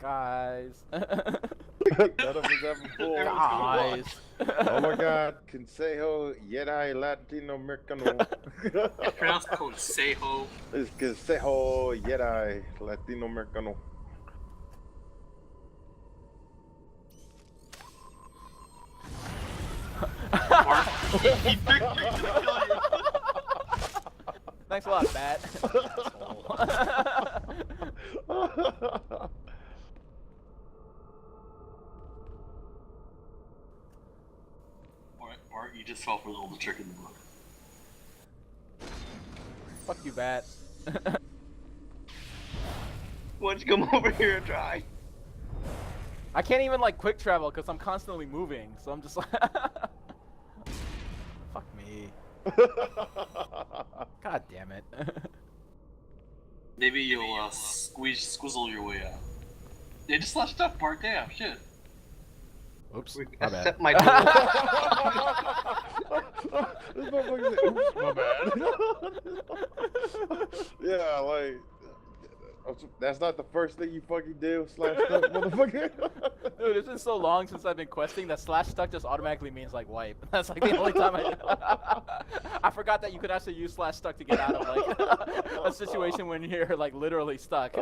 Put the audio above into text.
Guys. None of us ever pulled. Guys. Oh my God, Consejo Jedi Latinoamericano. It's pronounced Consejo. It's Consejo Jedi Latinoamericano. He picked me to kill you. Thanks a lot, Bat. Or you just fell for the oldest trick in the book. Fuck you, Bat. Why don't you come over here and try? I can't even like quick travel because I'm constantly moving, so I'm just like, fuck me. God damn it. Maybe you'll squizzle your way out. They just slashed up part. Damn, shit. Oops, We my bad. accept my This motherfucker said, oops, my bad. Yeah, like, that's not the first thing you fucking did, slash stuck, motherfucker. Dude, it's been so long since I've been questing that slash stuck just automatically means like wipe. That's like the only time I forgot that you could actually use slash stuck to get out of like a situation when you're like literally stuck.